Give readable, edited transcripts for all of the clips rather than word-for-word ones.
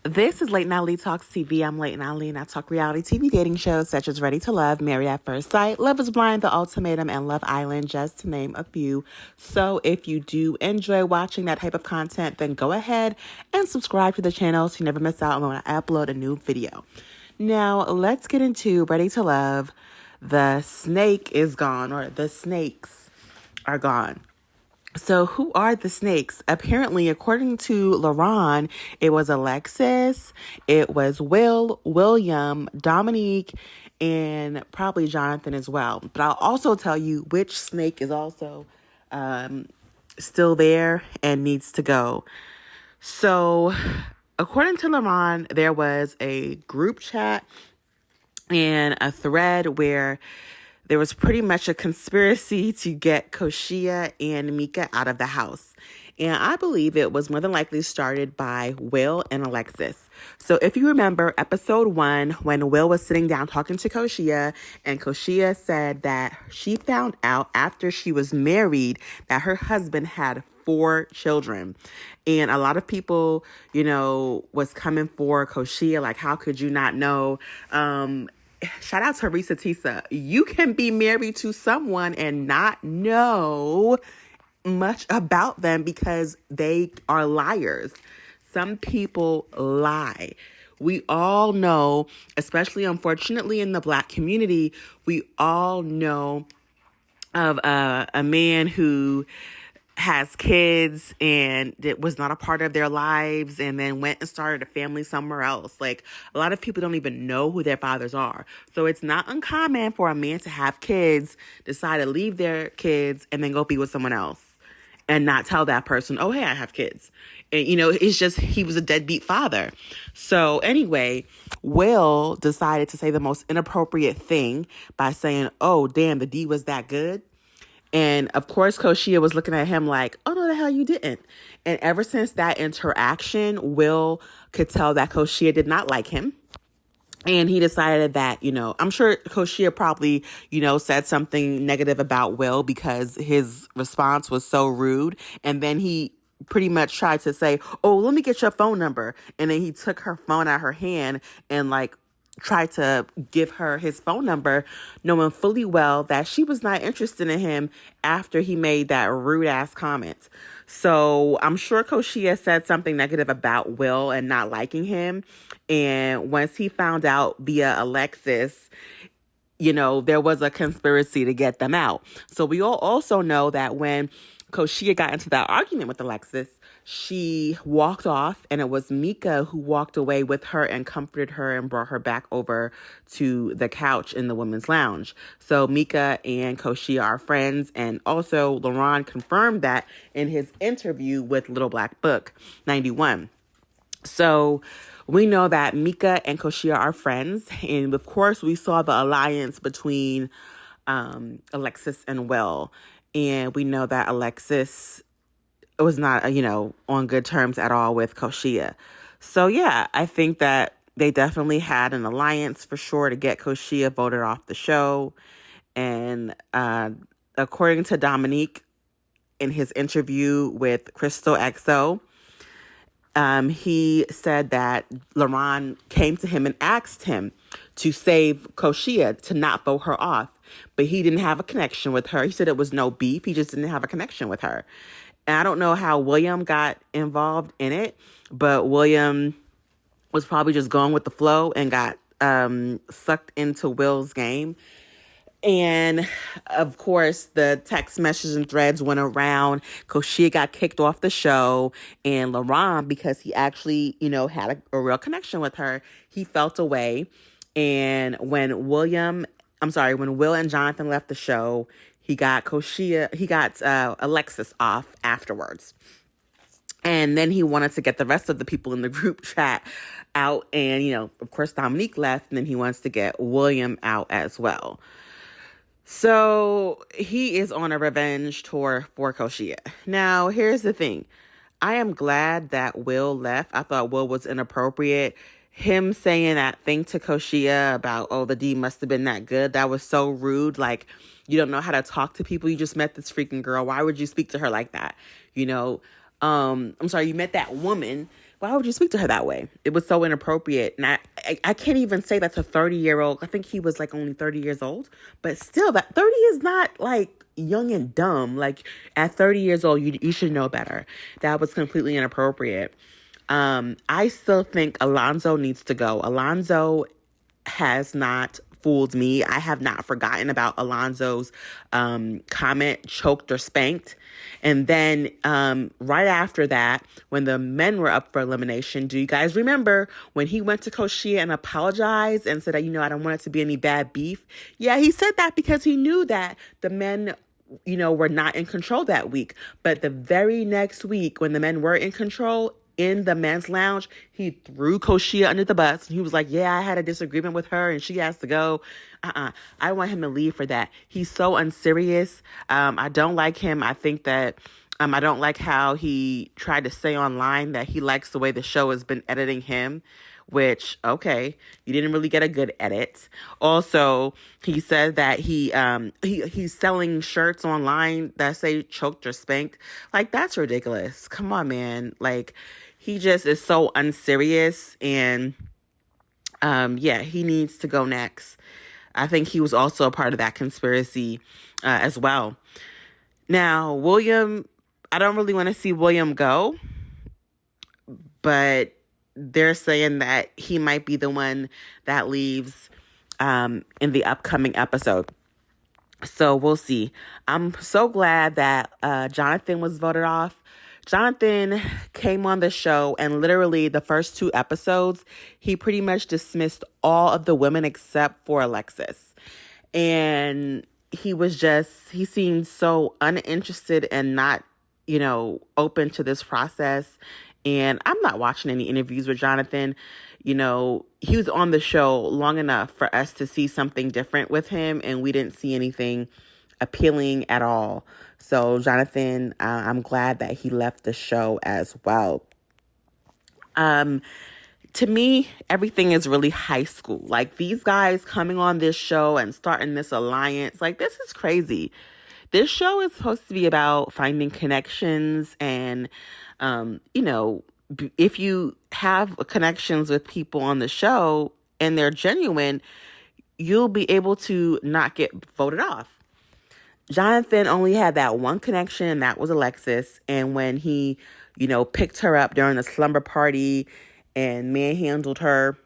This is Late Night Lee Talks TV. I'm Late Night Lee, and I talk reality TV dating shows such as Ready to Love, Married at First Sight, Love is Blind, The Ultimatum, and Love Island, just to name a few. So if you do enjoy watching that type of content, then go ahead and subscribe to the channel so you never miss out on when I upload a new video. Now, let's get into Ready to Love. The snake is gone, or the snakes are gone. So who are the snakes? Apparently, according to LaRon, it was Alexis, it was Will, William, Dominique, and probably Jonathan as well. But I'll also tell you which snake is also still there and needs to go. So according to LaRon, there was a group chat and a thread where there was pretty much a conspiracy to get Koshia and Mika out of the house. And I believe it was more than likely started by Will and Alexis. So if you remember episode 1, when Will was sitting down talking to Koshia, and Koshia said that she found out after she was married that her husband had 4 children. And a lot of people, was coming for Koshia, like, how could you not know? Shout out to Risa Tisa. You can be married to someone and not know much about them because they are liars. Some people lie. We all know, especially unfortunately in the Black community, we all know of a man who has kids and it was not a part of their lives and then went and started a family somewhere else. Like, a lot of people don't even know who their fathers are. So it's not uncommon for a man to have kids, decide to leave their kids, and then go be with someone else and not tell that person, oh, hey, I have kids. And, it's just, he was a deadbeat father. So anyway, Will decided to say the most inappropriate thing by saying, oh, damn, the D was that good. And of course, Koshia was looking at him like, oh, no, the hell you didn't. And ever since that interaction, Will could tell that Koshia did not like him. And he decided that, I'm sure Koshia probably, said something negative about Will because his response was so rude. And then he pretty much tried to say, oh, let me get your phone number. And then he took her phone out of her hand and tried to give her his phone number, knowing fully well that she was not interested in him after he made that rude ass comment. So I'm sure Koshia said something negative about Will and not liking him. And once he found out via Alexis, there was a conspiracy to get them out. So we all also know that when Koshia got into that argument with Alexis, she walked off, and it was Mika who walked away with her and comforted her and brought her back over to the couch in the women's lounge. So Mika and Koshia are friends, and also LaRon confirmed that in his interview with Little Black Book 91. So we know that Mika and Koshia are friends, and of course we saw the alliance between Alexis and Will. And we know that Alexis was not, on good terms at all with Koshia. So, yeah, I think that they definitely had an alliance for sure to get Koshia voted off the show. And according to Dominique, in his interview with Crystal XO, he said that LaRon came to him and asked him to save Koshia, to not vote her off. But he didn't have a connection with her. He said it was no beef. He just didn't have a connection with her. And I don't know how William got involved in it, but William was probably just going with the flow and got sucked into Will's game. And of course, the text messages and threads went around. Koshia got kicked off the show, and LaRon, because he actually, had a real connection with her, he felt away. And when Will and Jonathan left the show, he got Alexis off afterwards. And then he wanted to get the rest of the people in the group chat out. And, of course, Dominique left, and then he wants to get William out as well. So he is on a revenge tour for Koshia. Now, here's the thing. I am glad that Will left. I thought Will was inappropriate. Him saying that thing to Koshia about, oh, the D must have been that good. That was so rude. Like, you don't know how to talk to people. You just met this freaking girl. Why would you speak to her like that? I'm sorry, you met that woman, Why would you speak to her that way? It was so inappropriate. And I can't even say that's a 30-year-old. I think he was like only 30 years old. But still, that 30 is not like young and dumb. Like at 30 years old, you should know better. That was completely inappropriate. I still think Alonzo needs to go. Alonzo has not fooled me. I have not forgotten about Alonzo's comment, choked or spanked. And then right after that, when the men were up for elimination, do you guys remember when he went to Koshia and apologized and said, I don't want it to be any bad beef? Yeah, he said that because he knew that the men were not in control that week. But the very next week, when the men were in control, in the men's lounge, he threw Koshia under the bus. And he was like, yeah, I had a disagreement with her and she has to go. I want him to leave for that. He's so unserious. I don't like him. I think that I don't like how he tried to say online that he likes the way the show has been editing him, which, okay, you didn't really get a good edit. Also, he said that he's selling shirts online that say choked or spanked. Like, that's ridiculous. Come on, man. Like, he just is so unserious, and he needs to go next. I think he was also a part of that conspiracy as well. Now, William, I don't really want to see William go, but they're saying that he might be the one that leaves in the upcoming episode. So we'll see. I'm so glad that Jonathan was voted off. Jonathan came on the show, and literally the first 2 episodes, he pretty much dismissed all of the women except for Alexis. And he seemed so uninterested and not, open to this process. And I'm not watching any interviews with Jonathan. He was on the show long enough for us to see something different with him, and we didn't see anything appealing at all. So Jonathan, I'm glad that he left the show as well. To me, everything is really high school. Like, these guys coming on this show and starting this alliance, like, this is crazy. This show is supposed to be about finding connections and, if you have connections with people on the show and they're genuine, you'll be able to not get voted off. Jonathan only had that one connection, and that was Alexis. And when he, picked her up during the slumber party and manhandled her,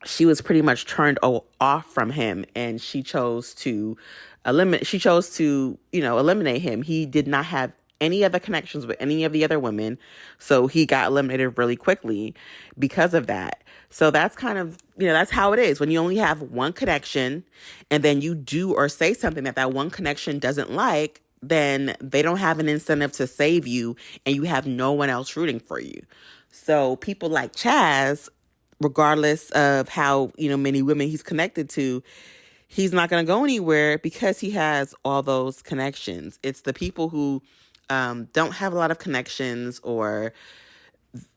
she was pretty much turned off from him, and she chose to eliminate him. He did not have any other connections with any of the other women, so he got eliminated really quickly because of that. So that's kind of, that's how it is. When you only have one connection and then you do or say something that one connection doesn't like, then they don't have an incentive to save you, and you have no one else rooting for you. So people like Chaz, regardless of how, many women he's connected to, he's not going to go anywhere because he has all those connections. It's the people who don't have a lot of connections, or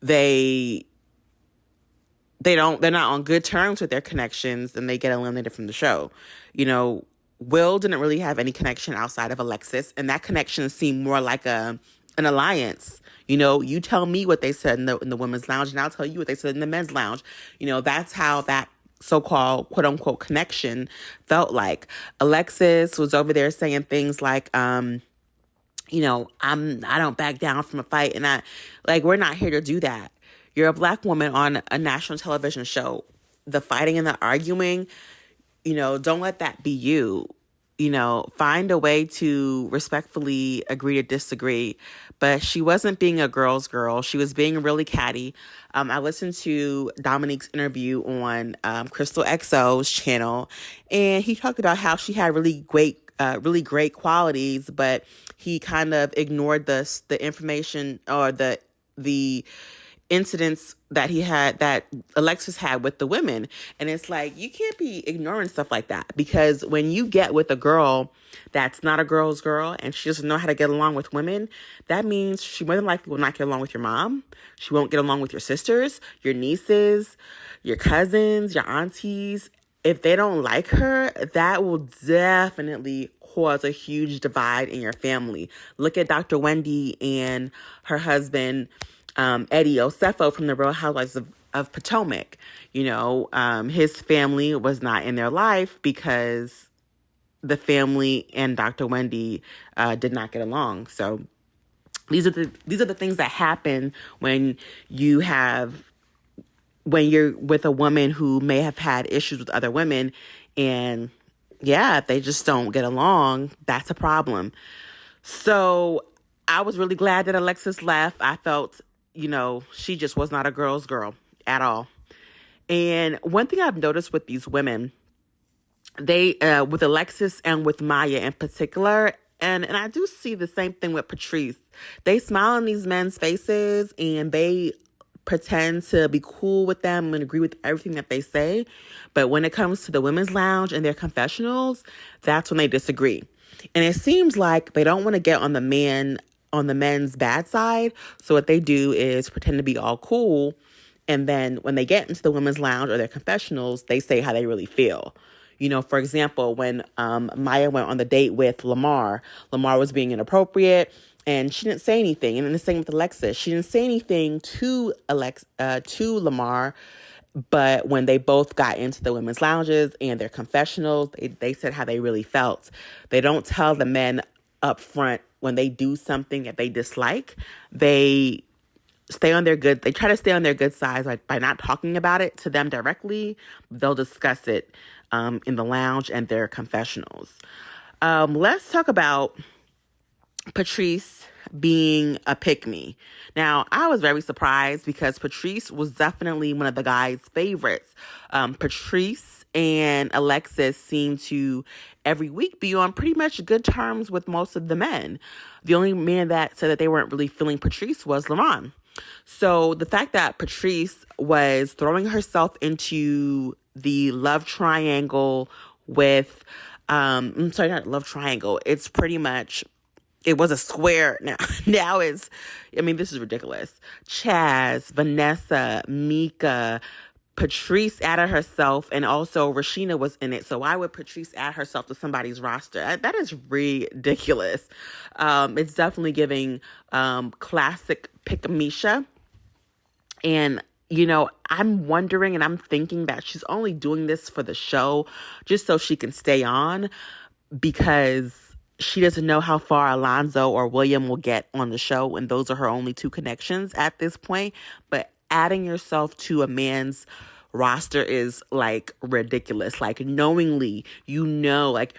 they're not on good terms with their connections, and they get eliminated from the show. Will didn't really have any connection outside of Alexis, and that connection seemed more like an alliance. You tell me what they said in the women's lounge, and I'll tell you what they said in the men's lounge. That's how that so-called quote unquote connection felt like. Alexis was over there saying things like, I don't back down from a fight. And we're not here to do that. You're a Black woman on a national television show. The fighting and the arguing, don't let that be you. Find a way to respectfully agree to disagree. But she wasn't being a girl's girl. She was being really catty. I listened to Dominique's interview on Crystal XO's channel, and he talked about how she had really great qualities, but he kind of ignored the information or the incidents that Alexis had with the women. And it's like, you can't be ignoring stuff like that, because when you get with a girl that's not a girl's girl and she doesn't know how to get along with women, that means she more than likely will not get along with your mom. She won't get along with your sisters, your nieces, your cousins, your aunties. If they don't like her, that will definitely cause a huge divide in your family. Look at Dr. Wendy and her husband, Eddie Osefo from the Real Housewives of Potomac. His family was not in their life because the family and Dr. Wendy did not get along. So these are the things that happen when you're with a woman who may have had issues with other women, and if they just don't get along, that's a problem. So I was really glad that Alexis left. I felt, she just was not a girl's girl at all. And one thing I've noticed with these women, they, with Alexis and with Maya in particular, and I do see the same thing with Patrice. They smile in these men's faces and they pretend to be cool with them and agree with everything that they say. But when it comes to the women's lounge and their confessionals, that's when they disagree. And it seems like they don't want to get on the men's bad side. So what they do is pretend to be all cool. And then when they get into the women's lounge or their confessionals, they say how they really feel. For example, when Maya went on the date with Lamar was being inappropriate and she didn't say anything. And then the same with Alexis. She didn't say anything to Lamar, but when they both got into the women's lounges and their confessionals, they said how they really felt. They don't tell the men up front when they do something that they dislike. They try to stay on their good side, like by not talking about it to them directly. They'll discuss it in the lounge and their confessionals. Let's talk about Patrice being a pick-me. Now, I was very surprised because Patrice was definitely one of the guys' favorites. Patrice and Alexis seem to every week be on pretty much good terms with most of the men. The only man that said that they weren't really feeling Patrice was Lamont. So the fact that Patrice was throwing herself into the love triangle with, not love triangle. It's pretty much, it was a square now. Now this is ridiculous. Chaz, Vanessa, Mika, Patrice added herself, and also Rashina was in it. So why would Patrice add herself to somebody's roster? That is ridiculous. It's definitely giving classic Pick-a-Misha. And, I'm wondering and I'm thinking that she's only doing this for the show just so she can stay on, because she doesn't know how far Alonzo or William will get on the show, and those are her only two connections at this point. But adding yourself to a man's roster is like ridiculous. Like knowingly, like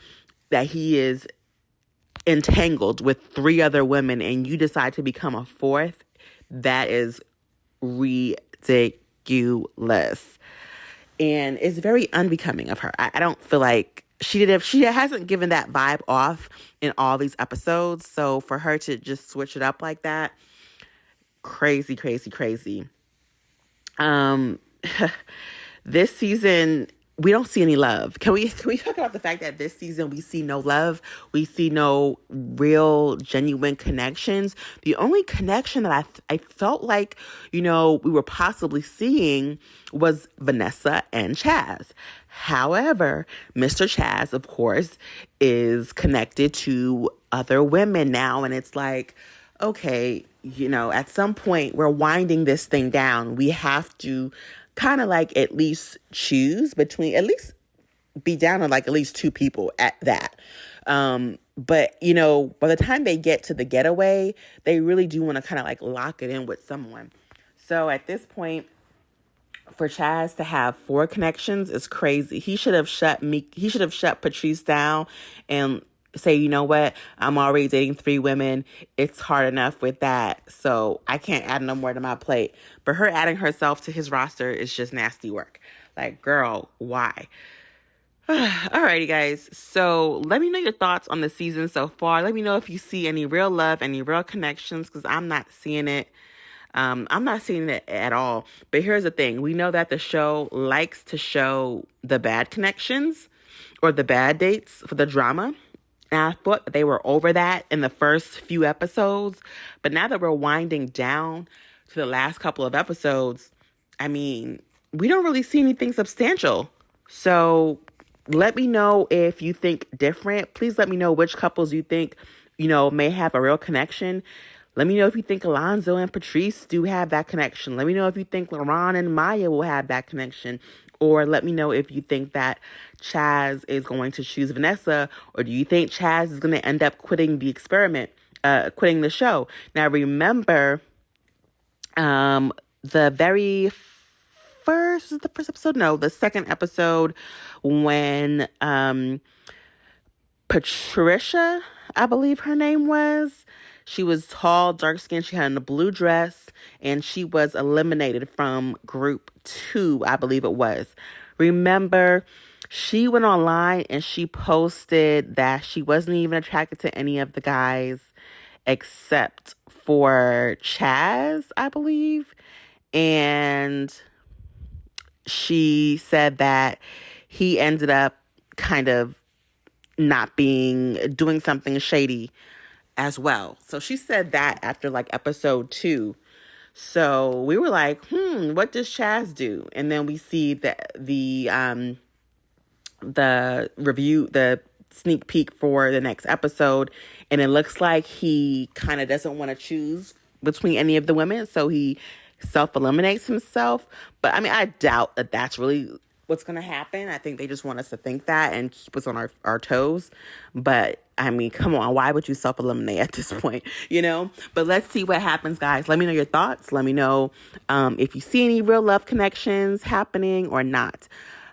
that he is entangled with three other women and you decide to become a fourth. That is ridiculous. And it's very unbecoming of her. I don't feel like she hasn't given that vibe off in all these episodes. So for her to just switch it up like that, crazy, crazy, crazy. This season, we don't see any love. Can we talk about the fact that this season we see no love? We see no real, genuine connections. The only connection that I felt like, we were possibly seeing was Vanessa and Chaz. However, Mr. Chaz, of course, is connected to other women now. And it's like, okay, at some point we're winding this thing down. We have to kind of like at least choose between, at least be down to like at least two people at that. But, by the time they get to the getaway, they really do want to kind of like lock it in with someone. So at this point, for Chaz to have 4 connections is crazy. He should have shut Patrice down and say, you know what, I'm already dating 3 women. It's hard enough with that. So I can't add no more to my plate. But her adding herself to his roster is just nasty work. Like, girl, why? Alrighty, guys. So let me know your thoughts on the season so far. Let me know if you see any real love, any real connections, because I'm not seeing it. I'm not seeing it at all. But here's the thing. We know that the show likes to show the bad connections or the bad dates for the drama. And I thought they were over that in the first few episodes. But now that we're winding down to the last couple of episodes, we don't really see anything substantial. So let me know if you think different. Please let me know which couples you think, may have a real connection. Let me know if you think Alonzo and Patrice do have that connection. Let me know if you think LaRon and Maya will have that connection. Or let me know if you think that Chaz is going to choose Vanessa, or do you think Chaz is going to end up quitting the experiment, quitting the show? Now, remember, the very first episode? No, the second episode when Patricia, I believe her name was. She was tall, dark skinned. She had on a blue dress, and she was eliminated from group 2, I believe it was. Remember, she went online and she posted that she wasn't even attracted to any of the guys except for Chaz, I believe. And she said that he ended up kind of doing something shady as well. So she said that after like episode 2. So we were like, what does Chaz do? And then we see the review, the sneak peek for the next episode, and it looks like he kind of doesn't want to choose between any of the women, so he self-eliminates himself. But I mean, I doubt that that's really what's going to happen. I think they just want us to think that and keep us on our toes. But I mean, come on, why would you self-eliminate at this point, But let's see what happens, guys. Let me know your thoughts. Let me know if you see any real love connections happening or not.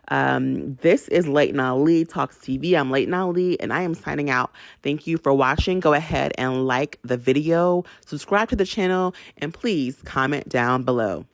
This is Layton Ali Talks TV. I'm Layton Ali, and I am signing out. Thank you for watching. Go ahead and like the video, subscribe to the channel, and please comment down below.